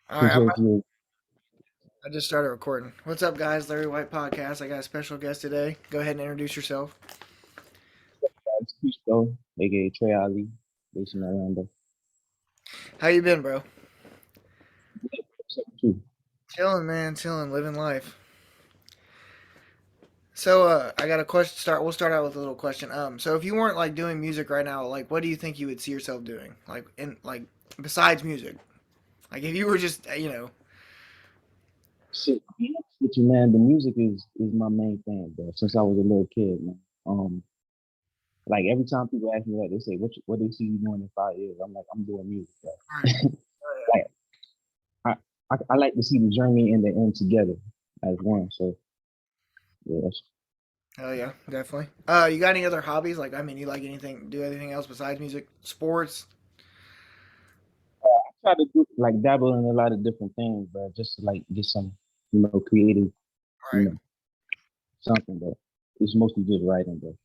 All right, Appreciate you. I just started recording. What's up, guys? Larri Whyte podcast. I got a special guest today. Go ahead and introduce yourself. It's Cusco, aka Trey Ali, based in Orlando. How you been, bro? Yeah, what's up with you? Chilling, man. Chilling, living life. So, I got a question. We'll start out with a little question. So if you weren't like doing music right now, like, what do you think you would see yourself doing? Besides music. Like, if you were just, Shit, to be honest with you, man, the music is my main thing, bro. Since I was a little kid, man. Like every time people ask me that, they say, "What do you see you doing in 5 years?" I'm like, "I'm doing music, bro." right. Like I like to see the journey and the end together as one. So yeah, Hell yeah, definitely. You got any other hobbies? Like, I mean, you like anything? Do anything else besides music? Sports? I try to do like dabble in a lot of different things, but just to like get some, creative, you Right. know, something. But it's mostly just writing, bro.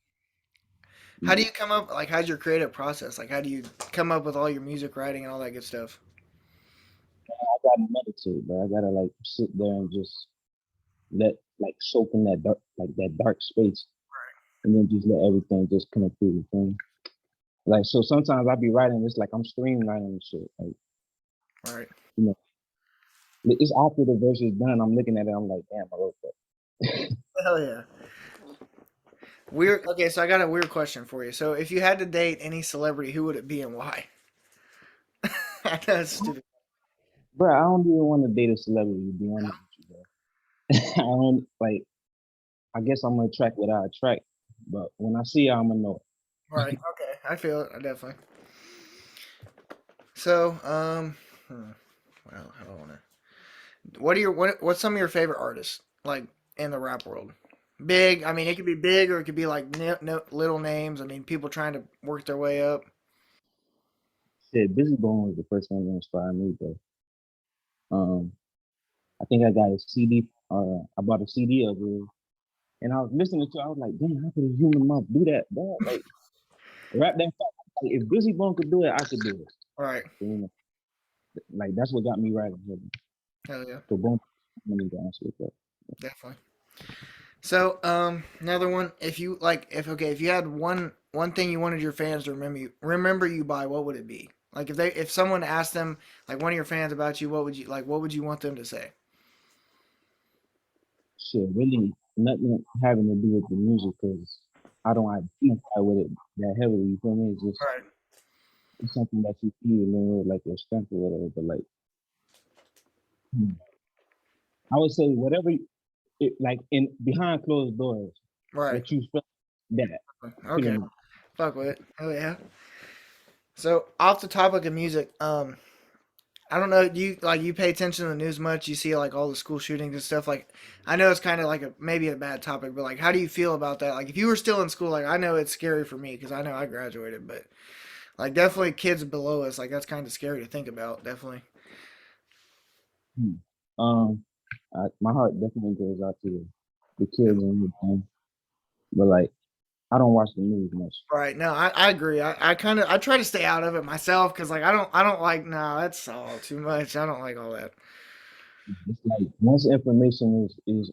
How do you come up? Like, how's your creative process? Like, how do you come up with all your music writing and all that good stuff? I gotta meditate, bro. I gotta like sit there and just let like soak in that dark space, and then just let everything just come through the thing. Like so, sometimes I be writing. It's like I'm streamlining and shit. Like Right. you know, it's after the verse is done. I'm looking at it. I'm like, damn, I wrote that. Hell yeah. Weird. Okay, so I got a weird question for you. So, if you had to date any celebrity, who would it be and why? That's stupid. Bro, I don't even want to date a celebrity. To be honest with you, bro. I don't like. I guess I'm gonna attract what I attract, but when I see her, I'm gonna know. Right. Okay. I feel it. I definitely. So, well, I don't want to. What's some of your favorite artists like in the rap world? Big. I mean, it could be big or it could be like no, little names. I mean, people trying to work their way up. Shit, Busy Bone was the first one that inspired me, bro. Um, I think I got a CD. I bought a CD of it, and I was listening to it. I was like, damn, how could a human mouth do that, bro? Like, rap that fast. Like, if Busy Bone could do it, I could do it. All right. So, like, that's what got me writing. Hell yeah. So, Bone, I need to answer it, but Definitely. So, another one. If you like, if you had one thing you wanted your fans to remember you by, what would it be? Like, if someone asked them, like, one of your fans about you, what would you want them to say? shit, really nothing having to do with the music because I don't identify with it that heavily. You feel me? It's just Right. it's something that you feel, like your strength or whatever. But like, hmm, I would say whatever, like in behind closed doors, Right. what you felt that Okay. feeling. Fuck with it. Hell yeah. So, off the topic of music, I don't know. Do you pay attention to the news much? You see like all the school shootings and stuff. Like, I know it's kind of like maybe a bad topic, but like, how do you feel about that? Like, if you were still in school, like I know it's scary for me because I know I graduated, but like definitely kids below us, like that's kind of scary to think about. Definitely. Hmm. Um, my heart definitely goes out to the kids and everything, but like I don't watch the news much. Right. No, I agree. I try to stay out of it myself because like I don't like no, that's all too much. I don't like all that. It's like once information is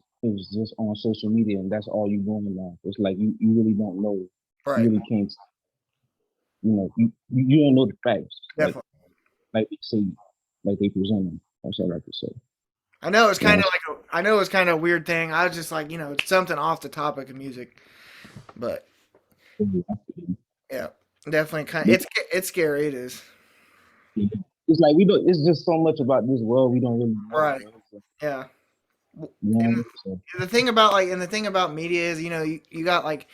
just on social media and that's all you going on. It's like you really don't know. You Right. really can't. You don't know the facts. Definitely. Like they say, like they present them. That's all I have to say. I know it's You kind know, of like I know it's kind of a weird thing. I was just like it's something off the topic of music, but yeah, definitely kind. It's scary. It is. it's like we don't. It's just so much about this world we don't really know, Right. bro. So, Yeah. you know what I And mean? So, the thing about media is, you got like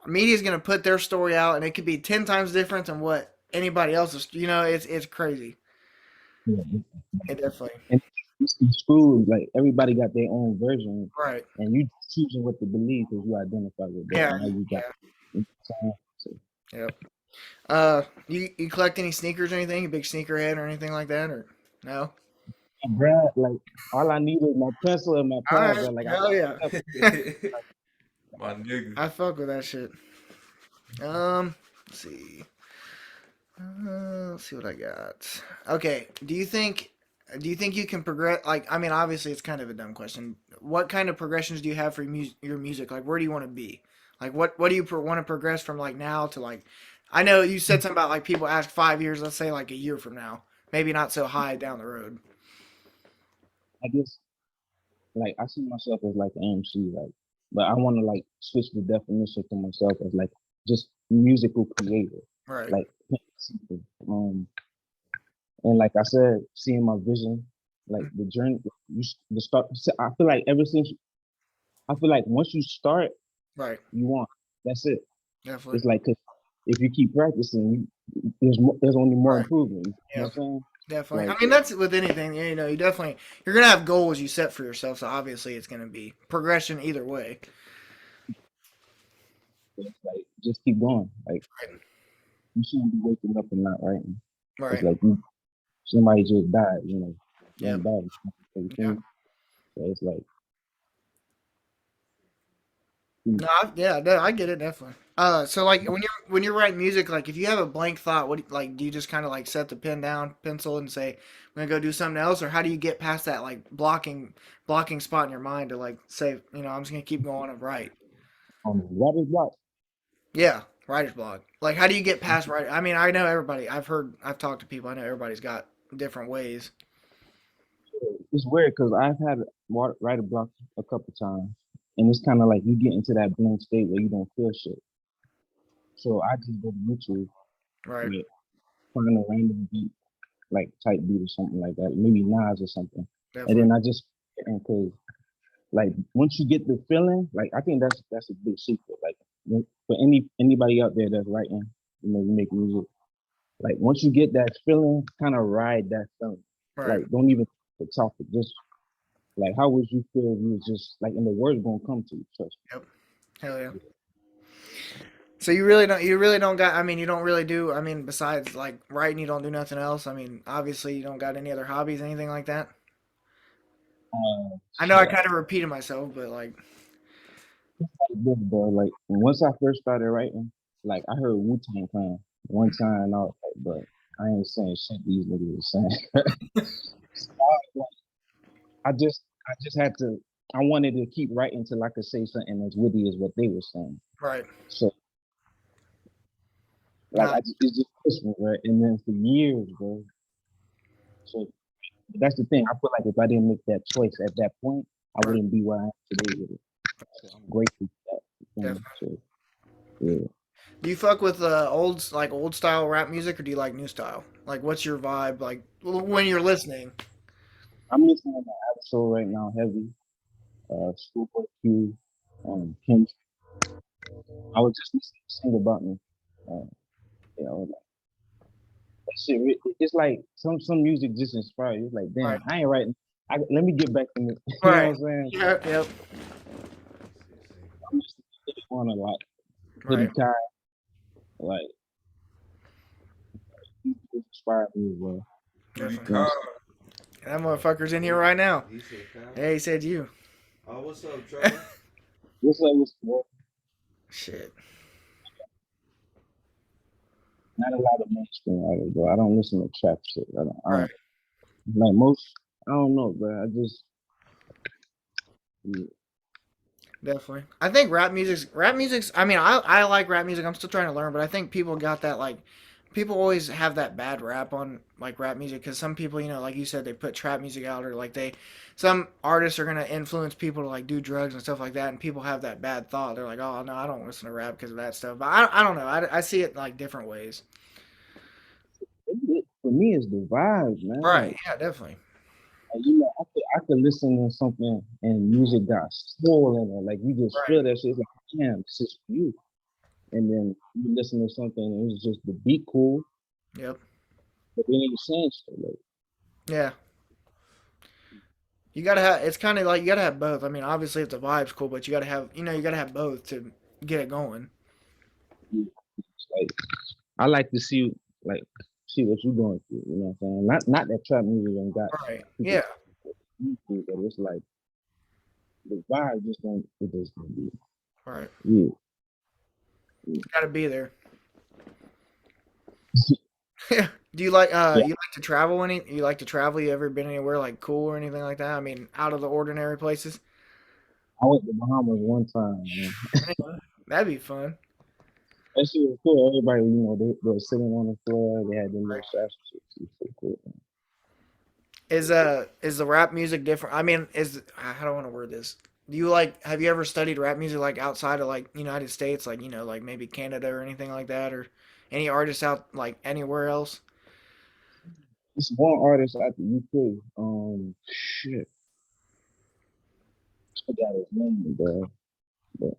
media is going to put their story out and it could be 10 times different than what anybody else's, it's crazy. yeah. It definitely. And it's screwed. Like everybody got their own version, Right. and you choosing what to believe because you identify with that. Yeah. Now you got. Yeah. So, Yep. You collect any sneakers or anything? A big sneakerhead or anything like that or no? bro, like all I need is my pencil and my All pad, right. bro. Like I Hell yeah. got My nigga. I fuck with that shit. Let's see. Let's see what I got. Okay. Do you think Do you think you can progress? Like, I mean, obviously, it's kind of a dumb question. What kind of progressions do you have for your music? Like, where do you want to be? Like, what do you want to progress from like now to like? I know you said something about like people ask 5 years. Let's say like a year from now, maybe not so high down the road. I guess like I see myself as like an MC, like, but I want to like switch the definition to myself as like just musical creator, Right. like and like I said, seeing my vision, like the journey, the start. I feel like ever since I feel like once you start, Right. you want. That's it. Definitely. It's like 'cause if you keep practicing, there's only more Right. improvement. You know Yeah. what I'm saying? Definitely. I Like mean, that's with anything. You know, you definitely you're gonna have goals you set for yourself. So obviously, it's gonna be progression either way. it's like just keep going. Like Right. you shouldn't be waking up and not writing. It's Right. like somebody just died. Yeah. Don't die. You feel Yeah. me? So it's like No, yeah, I get it definitely. So like when you're writing music, like if you have a blank thought, like do you just kind of like set the pen down, pencil, and say I'm gonna go do something else, or how do you get past that like blocking spot in your mind to like say I'm just gonna keep going and write? writer's block. Yeah, writer's block. Like how do you get past writer? I mean, I know everybody. I've talked to people. I know everybody's got different ways. It's weird because I've had writer block a couple times, and it's kind of like you get into that blank state where you don't feel shit. So I just go to YouTube, Right. with, find a random beat, like type beat or something like that, maybe Nas or something, and Definitely. then I just because like once you get the feeling, like I think that's a big secret. Like for anybody out there that's writing, you make music. Like once you get that feeling, kind of ride that feeling. Right. Like don't even talk it. Just like how would you feel if you was just like and the words gonna come to you, trust Yep. Hell yeah. So you really don't got, I mean, you don't really do, I mean, besides like writing, you don't do nothing else. I mean, obviously you don't got any other hobbies, anything like that. I know I Shit, kind of repeated myself, but like, like this, bro. Like once I first started writing, like I heard Wu-Tang Clan one time and I was like, but I ain't saying shit these niggas are saying. So I just had to I wanted to keep writing till I could say something as witty as what they were saying. right. So like Not it's just Christmas, right? And then for years, bro. So that's the thing. I feel like if I didn't make that choice at that point, I right. wouldn't be where I am today with it. So I'm grateful for that. Definitely. So yeah. Do you fuck with old style rap music, or do you like new style? Like, what's your vibe like when you're listening? I'm listening to Absol right now, heavy. Schoolboy Q, Kim. I was just listening to Sing About Me. Uh, like, that shit. It's like some music just inspires you. It's like, Right. damn, I ain't writing. Let me get back to it. You know Right. what I'm saying? Yep. Yep. I'm listening to this one a lot. Hoodie Right. Kai, like, he inspired me as well. Who you Definitely. You know what call? That motherfucker's in here right now. He said Kyle. Yeah, he said you. Oh, what's up, Trevor? What's up, Mr. Shit. Not a lot of mainstream artists, bro. I don't listen to trap shit. I Right. don't like most. I don't know, bro. I just yeah. Definitely. I think rap music's I mean, I like rap music. I'm still trying to learn, but I think people got that like people always have that bad rap on like rap music cuz some people, like you said they put trap music out or like some artists are going to influence people to like do drugs and stuff like that and people have that bad thought. They're like, "Oh, no, I don't listen to rap because of that stuff." But I don't know. I see it like different ways. For me, it's the vibes, man. Right. Like, Yeah, definitely. I could listen to something and music got soul in it. Like you just Right. feel that shit. It's like, damn, this is for you. And then you listen to something and it's just the beat cool, Yep. but they ain't saying shit. Like, Yeah. You gotta have. It's kind of like you gotta have both. I mean, obviously, if the vibe's cool, but you gotta have both to get it going. it's like I like to see what you going through. You know what I'm saying? Not that trap music ain't got Right. people Yeah. through, but it's like the vibe just don't. It just don't be. Right. Yeah. Yeah. Gotta be there. Do you like Yeah, you like to travel any? You like to travel? You ever been anywhere like cool or anything like that? I mean, out of the ordinary places. I went to Bahamas one time, man. Yeah, that'd be fun. That shit was cool. Everybody, they were sitting on the floor. They had their little straps and shit. It was so cool. Man. Is the rap music different? I mean, is how do I want to word this? Do you like? Have you ever studied rap music like outside of like United States, like like maybe Canada or anything like that, or any artists out like anywhere else? It's one artist out the UK. Shit, I forgot his name, bro. But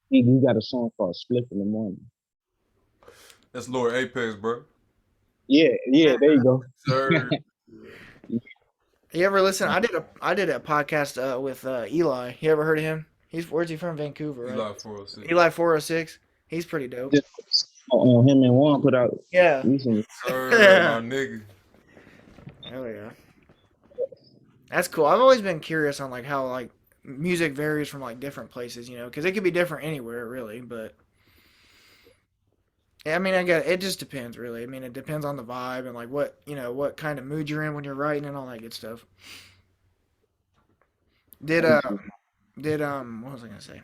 he got a song called "Split in the Morning." That's Lord Apex, bro. Yeah, yeah, there you go. Sir. You ever listen? I did a podcast with Eli. You ever heard of him? Where's he from? Vancouver, He right? live 406. Eli 406. He's pretty dope. Just him and Juan put out Yeah. recently. Sir, my nigga. Hell yeah. That's cool. I've always been curious on like how like music varies from like different places, because it could be different anywhere really, but yeah, I mean, I get it just depends really. I mean, it depends on the vibe and like what kind of mood you're in when you're writing and all that good stuff. Did what was I gonna say?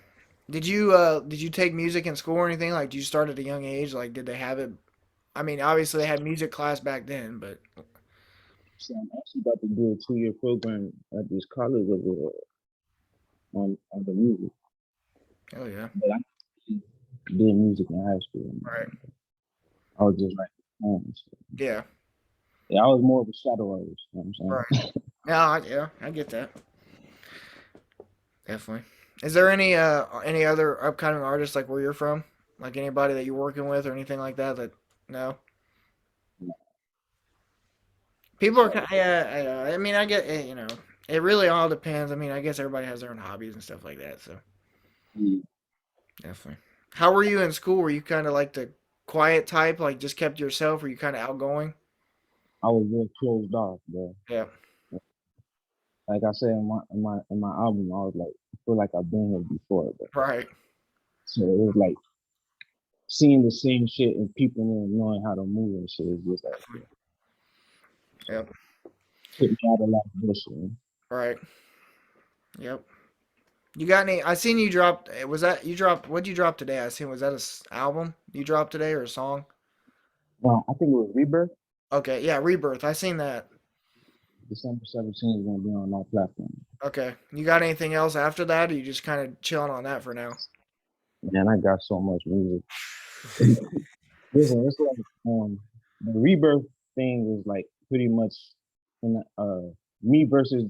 Did you take music in school or anything? Like, did you start at a young age? Like, did they have it? I mean, obviously they had music class back then, but So I'm actually about to do a 2-year program at this college over on the music. hell yeah, But I did music in high school. right, I was just like, poems. yeah, Yeah, I was more of a shadow artist. You know what right. I'm saying? Yeah, I get that. Definitely. Is there any other upcoming artists like where you're from? Like anybody that you're working with or anything like that? No. People are kind. Yeah. I mean, I get it. It really all depends. I mean, I guess everybody has their own hobbies and stuff like that. So Yeah, definitely. How were you in school? Were you kind of like the quiet type, like just kept to yourself? Were you kind of outgoing? I was real closed off, bro. Yeah. Like I said in my album, I was like, I feel like I've been here before, but Right. so it was like seeing the same shit and people and knowing how to move and shit is just like Definitely. Yep. put me out of like bullshit. Man. Right. Yep. You got any? I seen you dropped. Was that you dropped? What'd you drop today? I seen. Was that a album you dropped today or a song? I think it was Rebirth. Okay. Yeah. Rebirth. I seen that. December 17th is gonna be on all platforms. Okay. You got anything else after that? Or you just kind of chilling on that for now? Man, I got so much music. Listen, it's like the rebirth thing is like pretty much in me versus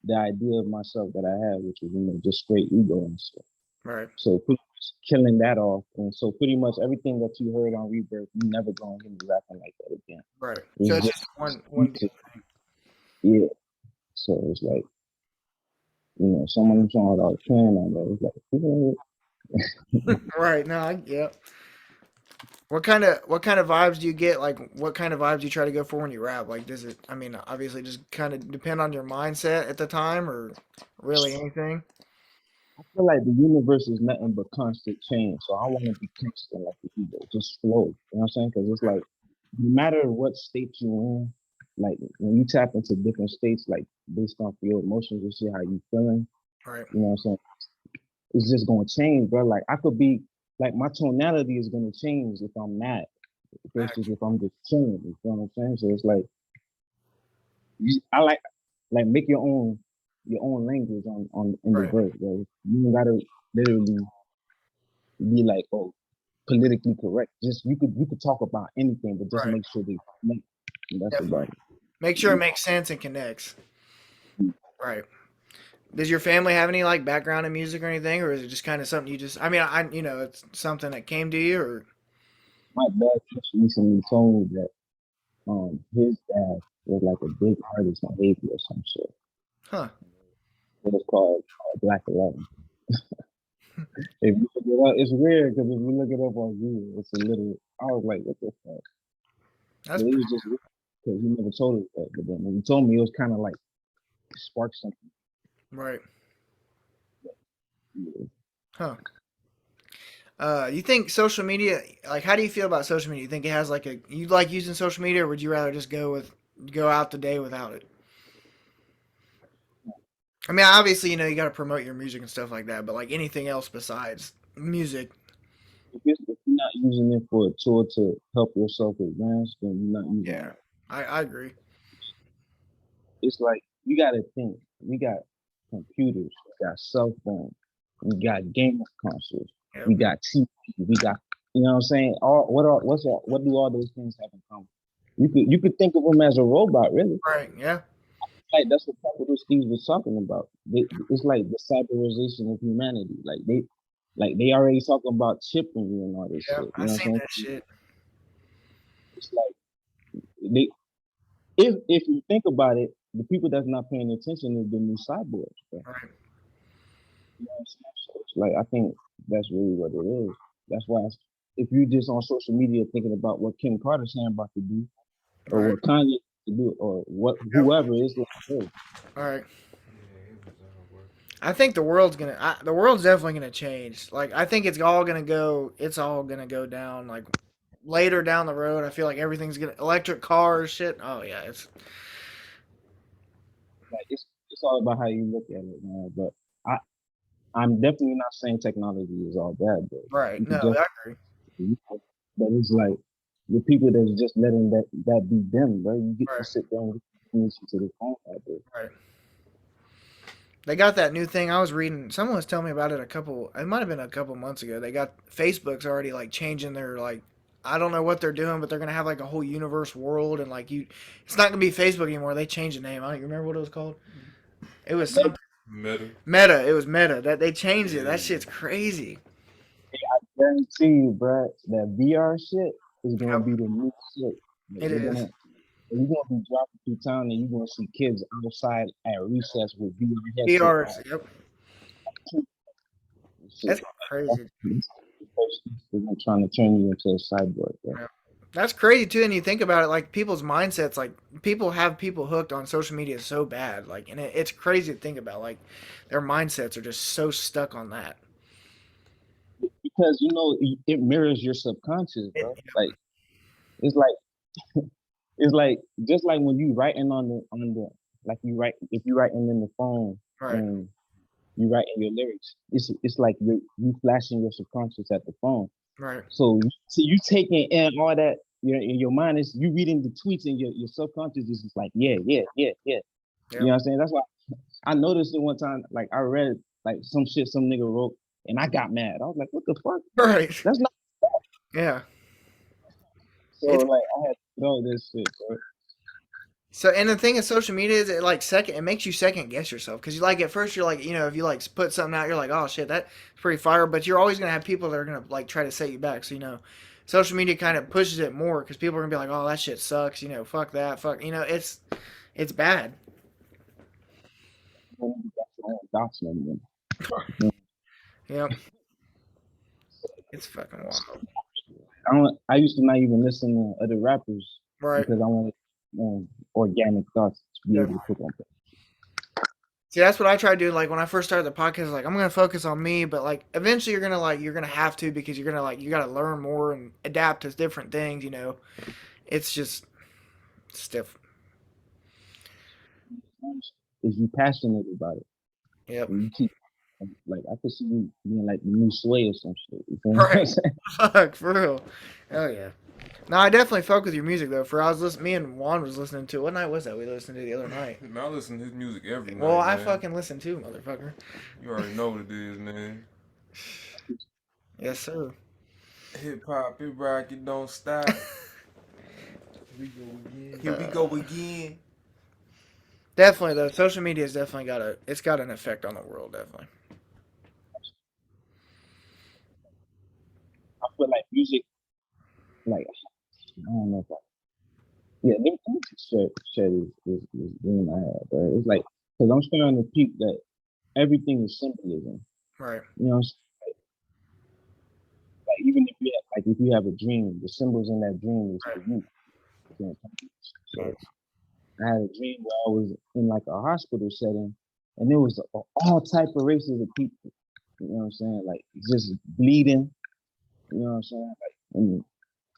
the idea of myself that I had, which was just straight ego and stuff. Right. So pretty much killing that off, and so pretty much everything that you heard on Rebirth, you never gonna hear me rapping like that again. Right. So It's it's just just one deal. yeah. So it's like some of them songs I was playing on there. It's like Right. No. Yeah. What kind of vibes do you get? Like, what kind of vibes do you try to go for when you rap? Like, does it? I mean, obviously, just kind of depend on your mindset at the time, or really anything. I feel like the universe is nothing but constant change. So I want to be constant like the ego, just flow. You know what I'm saying? Because it's like no matter what state you're in, like when you tap into different states, like based off your emotions and see how you feeling, Right. you know what I'm saying? It's just gonna change, bro. Like I could be like my tonality is gonna change if I'm mad versus Act- if I'm just chilling. You know what I'm saying? So it's like I like make your own language on in the Right. verse, bro. You don't gotta literally be like, oh, politically correct. Just you could talk about anything, but just Right. make sure they connect. And that's Definitely. about Make sure it it. makes sense and connects. Mhm. Right. Does your family have any like background in music or anything, or is it just kind of something you just? I mean, it's something that came to you, or My dad just recently told me that his dad was like a big artist on Haiti or some shit. huh? It was called Black 11. If you look it up, it's weird because if you look it up on Google, it's a little. I was like, what the fuck? That's But it was just because he never told us that. But then when he told me, it was kind of like sparked something. right. Yeah. Huh. You think social media, like, how do you feel about social media? You think it has like you like using social media, or would you rather just go out the day without it? I mean, obviously, you got to promote your music and stuff like that, but like anything else besides music, If you're not using it for a tool to help yourself advance, then you're not using yeah, it. I agree. It's like you gotta think. We got computers, we got cell phones, we got game consoles, Yep. we got TV, we got what I'm saying. What do all those things have in common? You could think of them as a robot, really. Right. Yeah. Like that's what Capital Steve was talking about. It's like the cyberization of humanity. Like they already talking about chipping you and all this Yeah. shit. You I know what seen I'm that saying? shit. It's like they if you think about it, the people that's not paying attention is the new cyborgs, bro. Right. You know what I'm saying? So it's like I think that's really what it is. That's why if you just on social media thinking about what Kim Kardashian about to do, or Right. what Kanye to do, or what Yep. whoever is like, hey, All right. I think the world's definitely gonna change. Like, I think it's all gonna go down. Like, later down the road, I feel like everything's gonna electric cars, shit. Oh yeah, it's like it's all about how you look at it, man. But I I'm definitely not saying technology is all bad, but right. you No, could just I agree. but it's like the people that's just letting that be them, bro. You get to Right. sit there and listen to the phone out there. Right. They got that new thing I was reading. Someone was telling me about it it might have been a couple months ago. They got Facebook's already like changing their like I don't know what they're doing, but they're gonna have like a whole universe world and like it's not gonna be Facebook anymore. They changed the name. I don't even remember what it was called. It was But something Meta. Meta. It was Meta. That they changed it. That Yeah. shit's crazy. guarantee you, bro, that VR shit is gonna Yep, be the new shit. Like, it they're is. gonna you're gonna be driving through town and you're gonna see kids outside at recess with VR headset PRs. on. Yep, Shit. that's crazy. They're trying to turn you into a cyborg, bro. Yeah. That's crazy too. And you think about it, like people's mindsets, like people have people hooked on social media so bad, like, and it's crazy to think about. Like their mindsets are just so stuck on that. Because it mirrors your subconscious, It, bro. Like it's like it's like just like when you writing on the like you write if you writing in the phone right, and you writing your lyrics, it's like you flashing your subconscious at the phone. right. So you taking in all that your mind is you reading the tweets and your subconscious is just like yeah yeah yeah yeah. You know Yep. what I'm saying? That's why I noticed it one time. Like I read like some shit some nigga wrote and I got mad. I was like, what the fuck? Right. That's not Yeah. so It's like I had to know this shit, bro. so, and the thing is, social media is it makes you second guess yourself because you like at first you're like if you like put something out you're like oh shit that's pretty fire, but you're always gonna have people that are gonna like try to set you back. So social media kind of pushes it more because people are gonna be like oh that shit sucks, fuck that, fuck it's bad. You got your own thoughts and everything. Yep. It's fucking wild. I used to not even listen to other rappers Right. because I wanted organic thoughts to be able to Definitely. put on paper. See, that's what I tried doing. Like when I first started the podcast, like I'm gonna focus on me, but like eventually you're gonna have to because you're gonna you gotta learn more and adapt to different things. It's just stiff. Is you passionate about it Yep. and you keep like I could see you being like the new Sway or some shit. You feel what Right. I'm saying? Fuck for real. Oh yeah. No, I definitely fuck with your music though. For I was listening, me and Juan was listening to. What night was that? We listened to the other night. Man, I listen to his music every Well, night, I man. fucking listened too, motherfucker. You already know what it is, man. Yes, sir. Hip hop, hip rock, it don't stop. Here we go again. Here we go again. Definitely though, social media has definitely it's got an effect on the world. Definitely. I feel like music, like I don't know if yeah, the music shit is in my head, but it's like because I'm starting to peep that everything is symbolism. Right. You know, like even if you have a dream, the symbols in that dream is Right. for you. You know? So Yes. I had a dream where I was in like a hospital setting, and there was all type of races of people. You know what I'm saying? Like just bleeding. You know what I'm saying? Like, and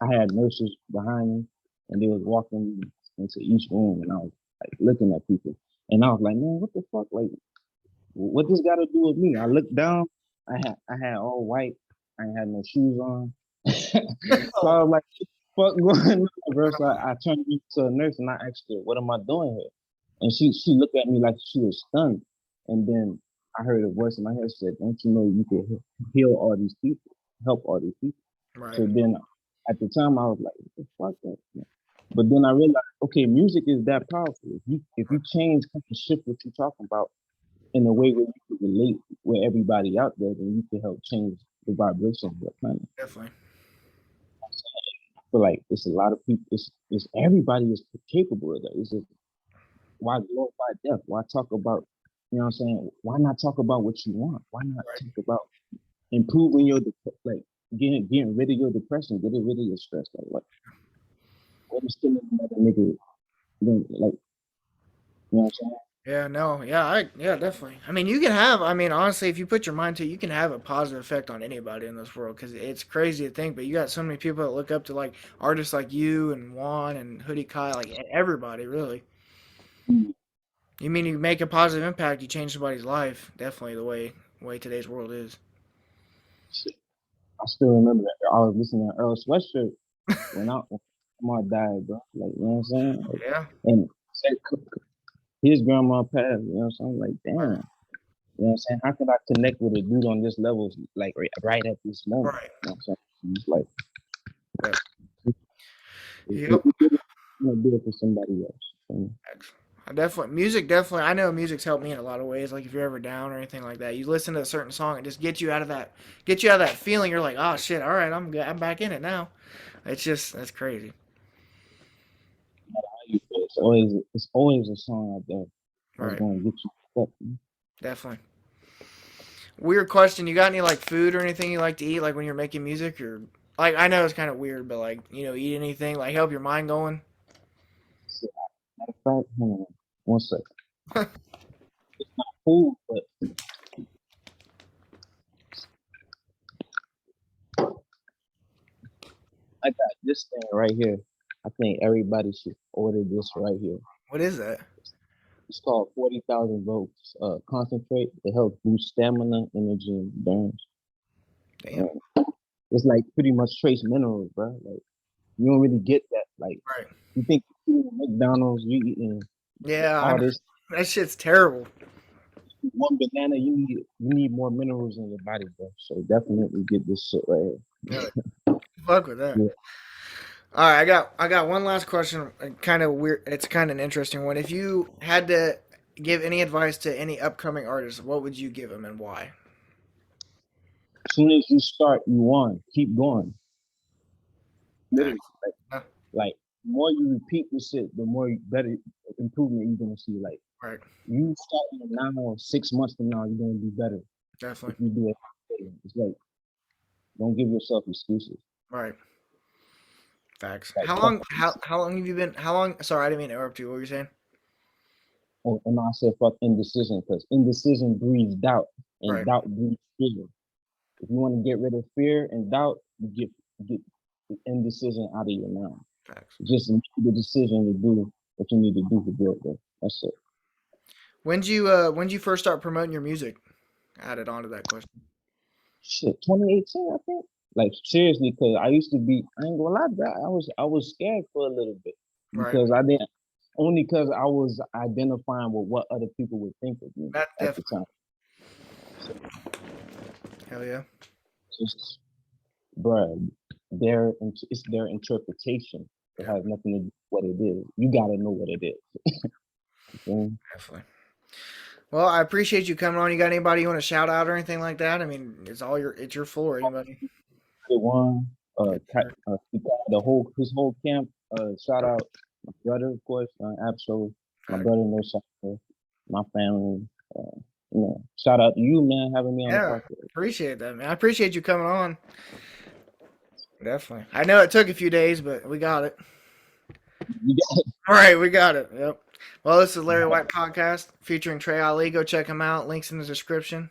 I had nurses behind me, and they was walking me into each room, and I was like looking at people, and I was like, man, what the fuck? Like, what this got to do with me? I looked down. I had all white. I ain't had no shoes on. So I was like, fuck going on, bro? So I turned to a nurse and I asked her, what am I doing here? And she looked at me like she was stunned. And then I heard a voice in my head said, don't you know you can heal all these people, help all these people? Right. So then at the time I was like, what the fuck that? But then I realized, okay, music is that powerful. If you change, kind of shift what you're talking about in a way where you can relate with everybody out there, then you can help change the vibration of the planet. Definitely. But like, it's a lot of people. It's everybody is capable of that. It's just why glorify death? Why talk about? You know what I'm saying? Why not talk about what you want? Why not Right. talk about improving your like getting rid of your depression, getting rid of your stress? Like what is killing another nigga? Like you know what I'm saying? Yeah, no, yeah, definitely. I mean, you can have, I mean, honestly, if you put your mind to it, you can have a positive effect on anybody in this world because it's crazy to think, but you got so many people that look up to like artists like you and Juan and Hoodie Kai, like everybody, really. Mm. You mean you make a positive impact, you change somebody's life. Definitely the way today's world is. I still remember that. I was listening to Earl Sweatshirt when my died, bro. Like you know what I'm saying? Like, Yeah, and said his grandma passed. You know what I'm saying? Like damn. right, You know what I'm saying? How could I connect with a dude on this level, like right at this moment? right. You know what I'm saying? It's like, Yeah. if Yep. you did it, you're gonna do it for somebody else. So, I definitely music definitely I know music's helped me in a lot of ways. Like if you're ever down or anything like that, you listen to a certain song and just get you out of that feeling. You're like, oh shit, all right, I'm back in it now. It's just that's crazy. how you feel, it's always a song out there that's Right, gonna get you up. definitely. Weird question. You got any like food or anything you like to eat like when you're making music or like I know it's kind of weird, but like eat anything like help your mind going. So, matter of fact, hold on, one second. Food, but I got this thing right here. I think everybody should order this right here. What is that? It's called 40,000 volts concentrate. It helps boost stamina, energy, and burns. Damn. It's like pretty much trace minerals, bro. Like you don't really get that. Like Right. you think you eating McDonald's, you eating Yeah, I all know. this That shit's terrible. one banana, you need more minerals in your body, bro. So definitely get this shit right Really. Fuck with that. here. All right, I got one last question. Kind of weird. It's kind of an interesting one. If you had to give any advice to any upcoming artist, what would you give them and why? As soon as you start, you won. Keep going. Literally, Facts. like, Yeah, like the more you repeat this shit, the more better improvement you're gonna see. Like right. you starting now, 6 months from now, you're gonna be better if Definitely. you do it. It's like don't give yourself excuses. Right. Facts. Like How long? How long have you been? How long? Sorry, I didn't mean to interrupt you. What were you saying? oh, and I said fuck indecision because indecision breeds doubt, and Right. doubt breeds fear. If you want to get rid of fear and doubt, you get the indecision out of your mind. Facts. Just make the decision to do what you need to do to build it. That's it. When did you first start promoting your music? Added on to that question. Shit, 2018, I think. Like seriously, because I used to be. I ain't gonna lie, bro. I was scared for a little bit Right. because I didn't. Only because I was identifying with what other people would think of me That at the definitely. time. So Hell yeah. just, bruh, it's their interpretation. It Yeah. has nothing to do with what it is. You gotta know what it is. You Definitely. Well, I appreciate you coming on. You got anybody you want to shout out or anything like that? I mean, it's your floor. Anybody? the one, Yes, sir. the whole his whole camp. Shout out my brother, of course, Absol, my Facts. brother, no shout my family. Shout out to you, man, having me on the Yeah, podcast. appreciate that, man. I appreciate you coming on. Definitely. I know it took a few days, but we got it. You All right, we got it. Yep. Well, this is Larry got Whyte podcast featuring Trey Ali. Go check him out. Links in the description.